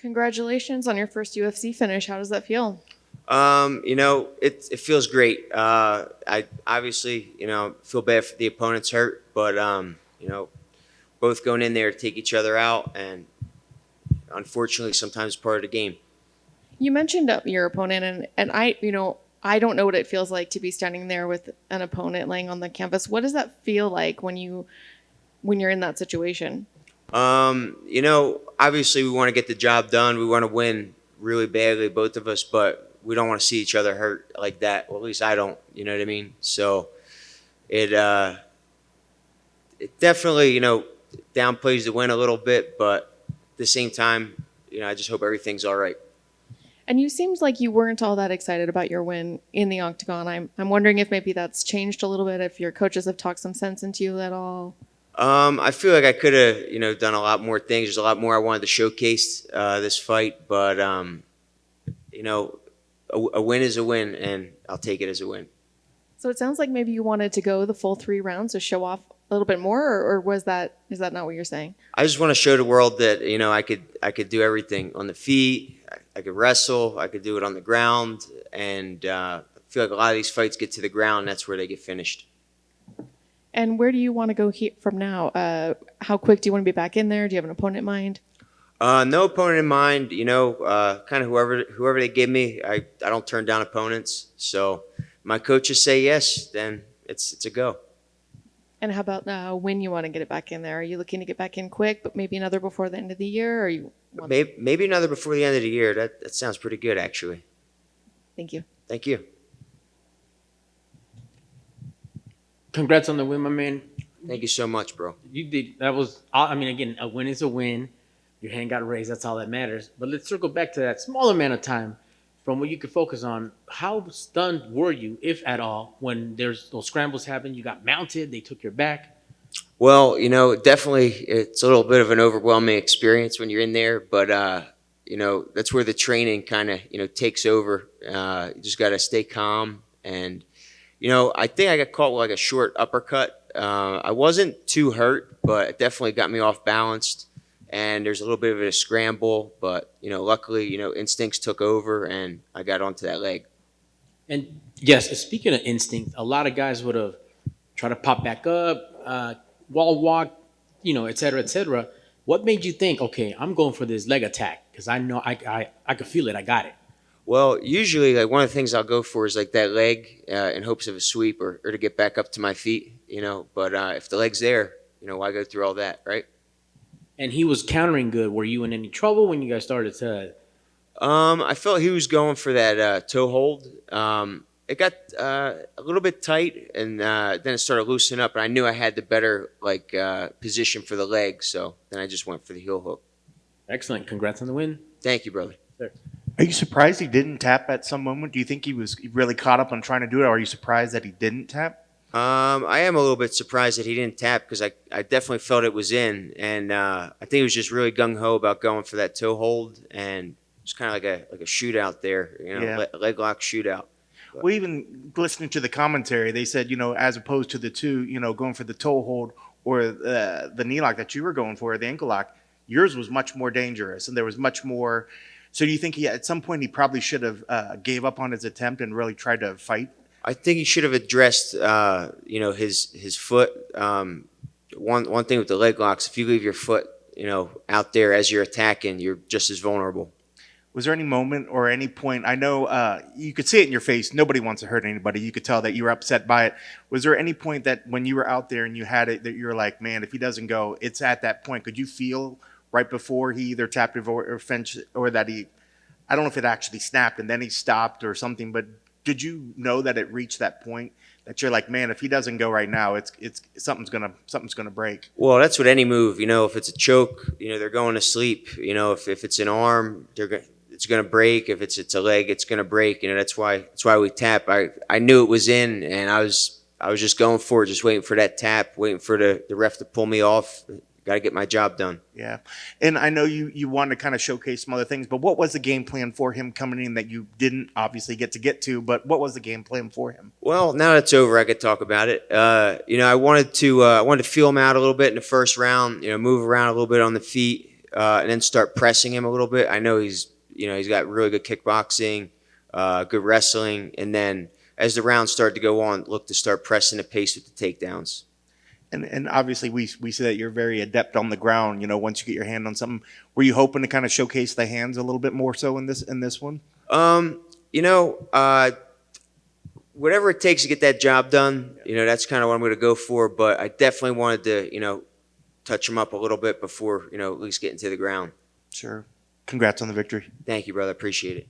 Congratulations on your first UFC finish. How does that feel? It feels great. I obviously, feel bad for the opponent's hurt, but both going in there to take each other out, and unfortunately, sometimes part of the game. You mentioned your opponent, and I don't know what it feels like to be standing there with an opponent laying on the canvas. What does that feel like when you're in that situation? Obviously, we want to get the job done. We want to win really badly, both of us, but we don't want to see each other hurt like that. Well, at least I don't. You know what I mean? So it it definitely downplays the win a little bit, but at the same time, I just hope everything's all right. And you seemed like you weren't all that excited about your win in the octagon. I'm wondering if maybe that's changed a little bit, if your coaches have talked some sense into you at all. I feel like I could have, done a lot more things. There's a lot more I wanted to showcase this fight, but you know, a win is a win, and I'll take it as a win. So it sounds like maybe you wanted to go the full 3 rounds to show off a little bit more, or is that not what you're saying? I just want to show the world that I could do everything on the feet. I could wrestle. I could do it on the ground, and I feel like a lot of these fights get to the ground. And that's where they get finished. And where do you want to go from now? How quick do you want to be back in there? Do you have an opponent in mind? No opponent in mind. Kind of whoever they give me. I don't turn down opponents. So my coaches say yes, then it's a go. And how about when you want to get it back in there? Are you looking to get back in quick, but maybe another before the end of the year? Or you want... Maybe another before the end of the year. That sounds pretty good, actually. Thank you. Thank you. Congrats on the win, my man. Thank you so much, bro. You did. That was. I mean, again, a win is a win. Your hand got raised. That's all that matters. But let's circle back to that small amount of time from what you could focus on. How stunned were you, if at all, when there's those scrambles happen? You got mounted. They took your back. Well, definitely it's a little bit of an overwhelming experience when you're in there, but that's where the training kind of takes over. You just got to stay calm, and I think I got caught with like a short uppercut. I wasn't too hurt, but it definitely got me off balanced. And there's a little bit of a scramble, but luckily, instincts took over, and I got onto that leg. And yes, speaking of instinct, a lot of guys would have tried to pop back up, wall walk, et cetera, et cetera. What made you think, okay, I'm going for this leg attack because I know I could feel it, I got it? Well, usually, like one of the things I'll go for is like that leg in hopes of a sweep or to get back up to my feet, But if the leg's there, why go through all that, right? And he was countering good. Were you in any trouble when you guys started to? I felt he was going for that toe hold. It got a little bit tight, and then it started loosening up. And I knew I had the better position for the leg, so then I just went for the heel hook. Excellent. Congrats on the win. Thank you, brother. Sure. Are you surprised he didn't tap at some moment? Do you think he was really caught up on trying to do it, or are you surprised that he didn't tap? I am a little bit surprised that he didn't tap because I definitely felt it was in, and I think he was just really gung ho about going for that toe hold, and it was kind of like a shootout there, leg lock shootout. But, well, even listening to the commentary, they said as opposed to the two, going for the toe hold or the knee lock that you were going for, the ankle lock, yours was much more dangerous, and there was much more. So do you think at some point he probably should have gave up on his attempt and really tried to fight? I think he should have addressed, his foot. One thing with the leg locks, if you leave your foot, out there as you're attacking, you're just as vulnerable. Was there any moment or any point? I know you could see it in your face. Nobody wants to hurt anybody. You could tell that you were upset by it. Was there any point that when you were out there and you had it that you were like, man, if he doesn't go, it's at that point? Could you feel right before he either tapped or fenced, or that I don't know if it actually snapped and then he stopped or something, but did you know that it reached that point that you're like, man, if he doesn't go right now, it's something's gonna break? Well, that's what any move, if it's a choke, they're going to sleep. If it's an arm, it's gonna break. If it's a leg, it's gonna break. That's why we tap. I knew it was in, and I was just going for it, just waiting for that tap, waiting for the ref to pull me off. Got to get my job done. Yeah. And I know you wanted to kind of showcase some other things, but what was the game plan for him coming in that you didn't obviously get to, but what was the game plan for him? Well, now that it's over, I could talk about it. I wanted to feel him out a little bit in the first round, move around a little bit on the feet, and then start pressing him a little bit. I know he's got really good kickboxing, good wrestling, and then as the rounds start to go on, look to start pressing the pace with the takedowns. And obviously we see that you're very adept on the ground. Once you get your hand on something, were you hoping to kind of showcase the hands a little bit more so in this one? Whatever it takes to get that job done, that's kind of what I'm going to go for. But I definitely wanted to, touch him up a little bit before, at least getting to the ground. Sure. Congrats on the victory. Thank you, brother. Appreciate it.